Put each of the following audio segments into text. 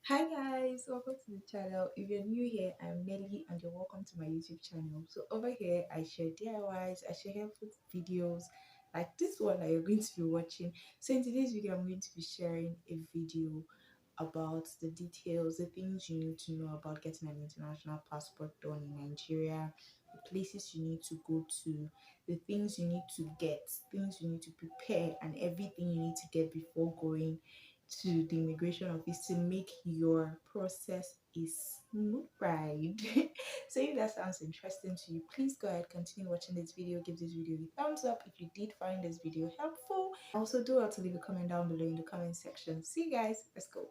Hi guys, welcome to the channel. If you're new here, I'm Nelly and you're welcome to my YouTube channel. So over here I share DIYs, I share helpful videos like this one that you're going to be watching. So in today's video I'm going to be sharing a video about the details, the things you need to know about getting an international passport done in Nigeria, the places you need to go to, the things you need to get, things you need to prepare, and everything you need to get before going to the immigration office to make your process a smooth ride. So if that sounds interesting to you, please go ahead, continue watching this video, give this video a thumbs up if you did find this video helpful. Also do also leave a comment down below in the comment section. See you guys, let's go.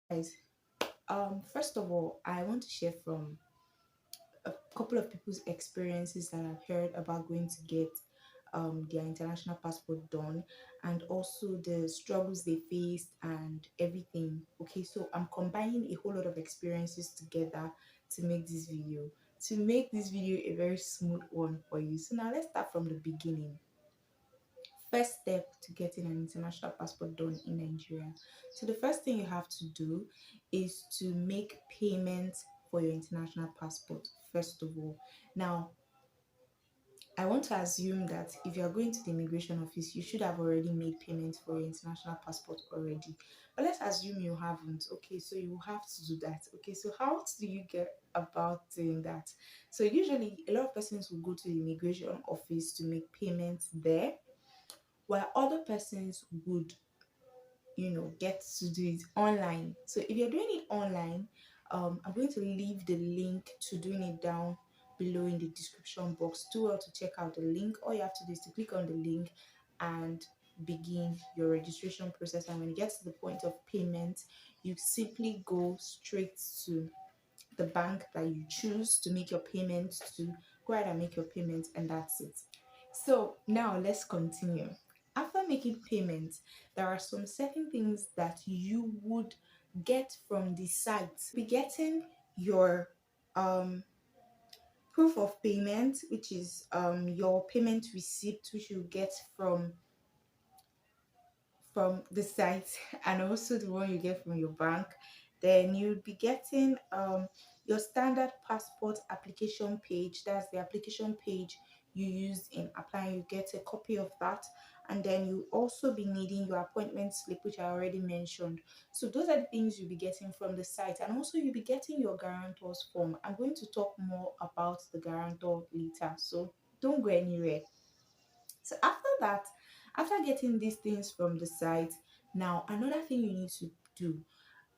Guys, first of all, I want to share from a couple of people's experiences that I've heard about going to get their international passport done, and also the struggles they faced and everything. Okay, so I'm combining a whole lot of experiences together to make this video, a very smooth one for you. So now let's start from the beginning. First step to getting an international passport done in Nigeria. So the first thing you have to do is to make payment for your international passport first of all. Now, I want to assume that if you are going to the immigration office, you should have already made payment for your international passport already. But let's assume you haven't. Okay, so you have to do that. Okay, so how do you get about doing that? So usually a lot of persons will go to the immigration office to make payments there, while other persons would get to do it online. So if you're doing it online, I'm going to leave the link to doing it down below in the description box. Do well to check out the link. All you have to do is to click on the link and begin your registration process, and when you get to the point of payment, you simply go straight to the bank that you choose to make your payment to. Go ahead and make your payment, and that's it. So now let's continue. After making payments, there are some certain things that you would get from the site. Be getting your um proof of payment, which is your payment receipt, which you get from the site, and also the one you get from your bank. Then you'll be getting your standard passport application page. That's the application page you use in applying. You get a copy of that, and then you also be needing your appointment slip, which I already mentioned. So those are the things you'll be getting from the site, and also you'll be getting your guarantors form. I'm going to talk more about the guarantor later, so don't go anywhere. So after that, after getting these things from the site, now another thing you need to do,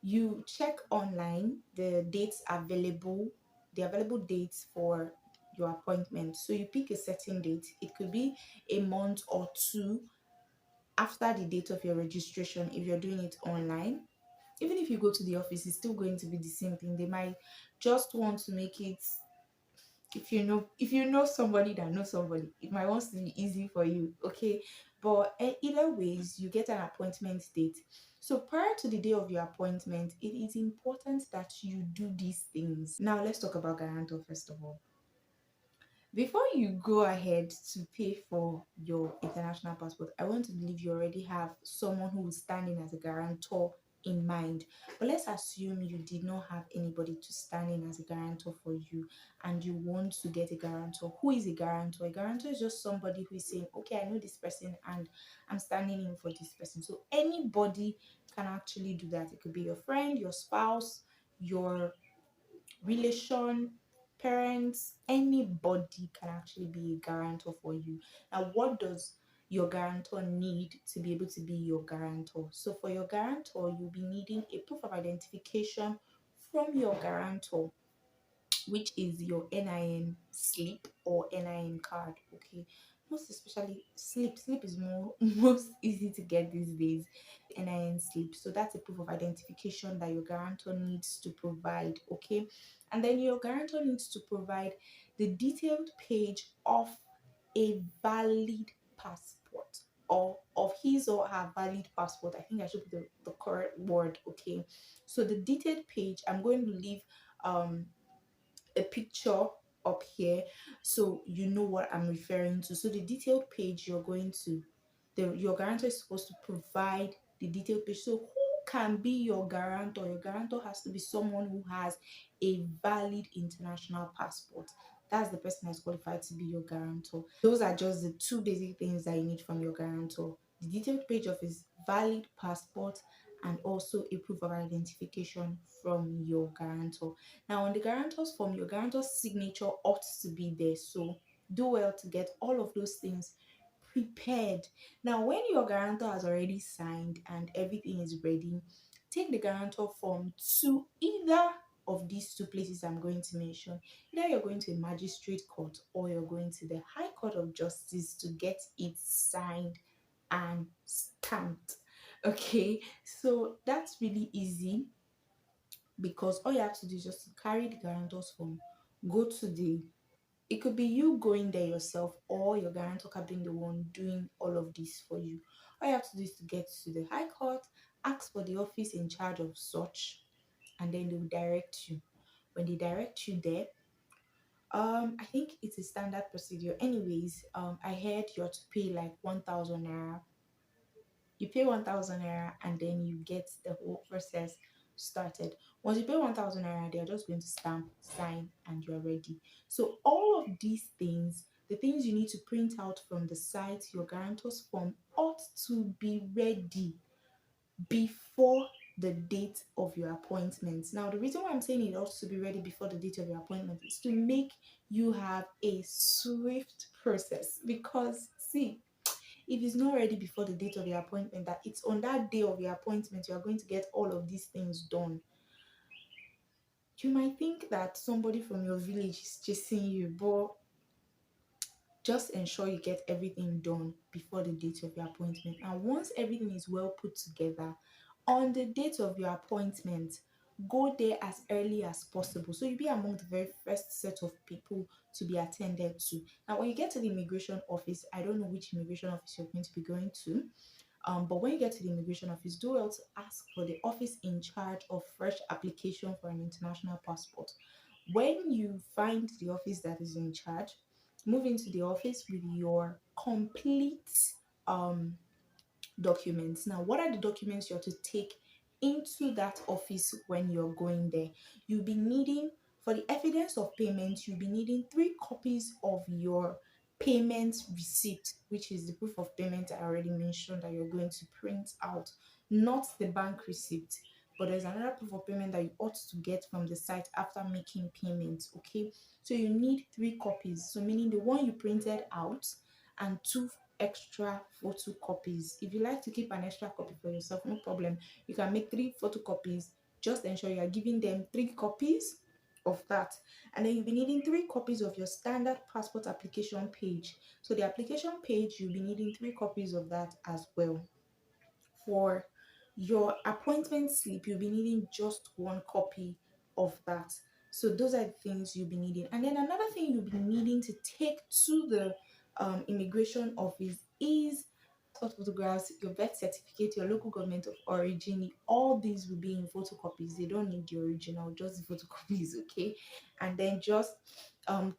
you check online the dates available, the available dates for your appointment. So you pick a certain date. It could be a month or two after the date of your registration if you're doing it online. Even if you go to the office, it's still going to be the same thing. They might just want to make it, if you know somebody that knows somebody, it might want to be easy for you. Okay, but either ways, you get an appointment date. So prior to the day of your appointment, it is important that you do these things. Now let's talk about guarantor first of all. Before you go ahead to pay for your international passport, I want to believe you already have someone who is standing as a guarantor in mind. But let's assume you did not have anybody to stand in as a guarantor for you, and you want to get a guarantor. Who is a guarantor? A guarantor is just somebody who is saying, okay, I know this person and I'm standing in for this person. So anybody can actually do that. It could be your friend, your spouse, your relation, parents, anybody can actually be a guarantor for you. Now, what does your guarantor need to be able to be your guarantor? So, for your guarantor, you'll be needing a proof of identification from your guarantor, which is your NIN slip or NIN card. Okay, most especially slip. Slip is more most easy to get these days. NIN slip. So that's a proof of identification that your guarantor needs to provide. Okay, and then your guarantor needs to provide the detailed page of a valid passport, or of his or her valid passport. I think I should put the correct word. Okay, so the detailed page, I'm going to leave a picture up here so you know what I'm referring to. So the detailed page you're going to, your guarantor is supposed to provide the detailed page. So who can be your guarantor? Your guarantor has to be someone who has a valid international passport. That's the person that's qualified to be your guarantor. Those are just the two basic things that you need from your guarantor: the detailed page of his valid passport, and also a proof of identification from your guarantor. Now, on the guarantor's form, your guarantor's signature ought to be there. So do well to get all of those things prepared. Now, when your guarantor has already signed and everything is ready, take the guarantor form to either of these two places I'm going to mention. Either you're going to a magistrate court or you're going to the High Court of Justice to get it signed and stamped. Okay, so that's really easy because all you have to do is just to carry the guarantor's form, go to the, it could be you going there yourself or your guarantor can be the one doing all of this for you. All you have to do is to get to the High Court, ask for the office in charge of such, and then they will direct you. When they direct you there, I think it's a standard procedure. Anyways, I heard you have to pay like 1,000 naira. You pay 1,000 naira and then you get the whole process started. Once you pay 1,000 naira, they are just going to stamp, sign, and you're ready. So all of these things, the things you need to print out from the site, your guarantor's form ought to be ready before the date of your appointment. Now, the reason why I'm saying it ought to be ready before the date of your appointment is to make you have a swift process. Because, see, if it's not ready before the date of your appointment, that it's on that day of your appointment you are going to get all of these things done, you might think that somebody from your village is chasing you, but just ensure you get everything done before the date of your appointment. And once everything is well put together, on the date of your appointment, go there as early as possible. So you'll be among the very first set of people to be attended to. Now, when you get to the immigration office, I don't know which immigration office you're going to be going to. But when you get to the immigration office, do well to ask for the office in charge of fresh application for an international passport. When you find the office that is in charge, move into the office with your complete um documents. Now, what are the documents you're to take into that office when you're going there? You'll be needing, for the evidence of payment, you'll be needing 3 copies of your payment receipt, which is the proof of payment I already mentioned that you're going to print out, not the bank receipt. But there's another proof of payment that you ought to get from the site after making payments. Okay, so you need 3 copies, so meaning the one you printed out and two extra photocopies. If you like to keep an extra copy for yourself, no problem. You can make 3 photocopies. Just ensure you are giving them 3 copies of that. And then you'll be needing 3 copies of your standard passport application page. So the application page, you'll be needing 3 copies of that as well. For your appointment slip, you'll be needing just 1 copy of that. So those are the things you'll be needing. And then another thing you'll be needing to take to the immigration office is passport photographs, your birth certificate, your local government of origin. All these will be in photocopies. They don't need the original, just the photocopies, okay? And then just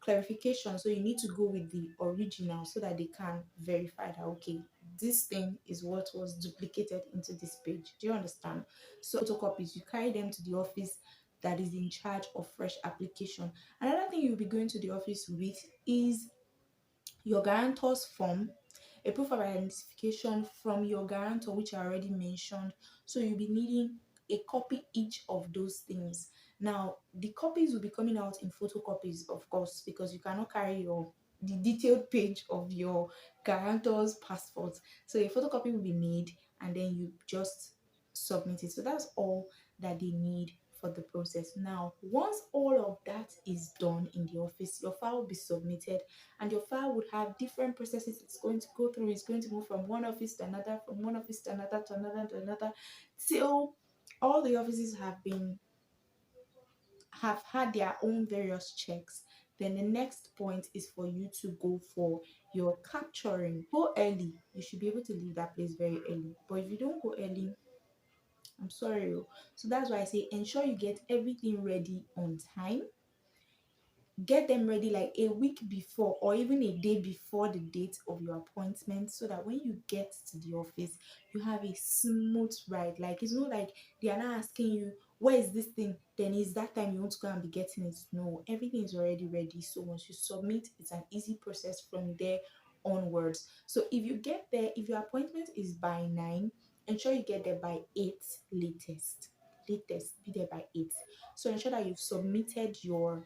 clarification. So you need to go with the original so that they can verify that, okay, this thing is what was duplicated into this page. Do you understand? So photocopies, you carry them to the office that is in charge of fresh application. Another thing you'll be going to the office with is your guarantor's form, a proof of identification from your guarantor, which I already mentioned. So you'll be needing a copy each of those things. Now, the copies will be coming out in photocopies, of course, because you cannot carry your the detailed page of your guarantor's passport. So a photocopy will be made and then you just submit it. So that's all that they need for the process. Now, once all of that is done in the office, your file will be submitted and your file would have different processes it's going to go through. It's going to move from one office to another, from one office to another, to another, to another, till all the offices have had their own various checks. Then the next point is for you to go for your capturing. Go early. You should be able to leave that place very early. But if you don't go early, I'm sorry. So that's why I say ensure you get everything ready on time. get them ready like a week before or even a day before the date of your appointment, so that when you get to the office you have a smooth ride. Like it's not like they are not asking you where is this thing, then is that time you want to go and be getting it. No, everything is already ready. So once you submit, it's an easy process from there onwards. So if you get there, if your appointment is by 9, ensure you get there by 8 latest. Latest, be there by 8. So ensure that you've submitted your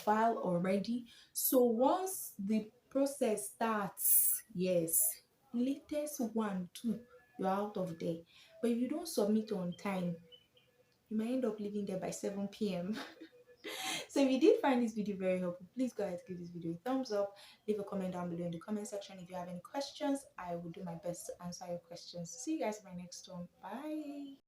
file already. So once the process starts, yes, latest 1, 2, you're out of there. But if you don't submit on time, you might end up leaving there by 7 p.m. So if you did find this video very helpful, please go ahead to give this video a thumbs up. Leave a comment down below in the comment section. If you have any questions, I will do my best to answer your questions. See you guys in my next one. Bye.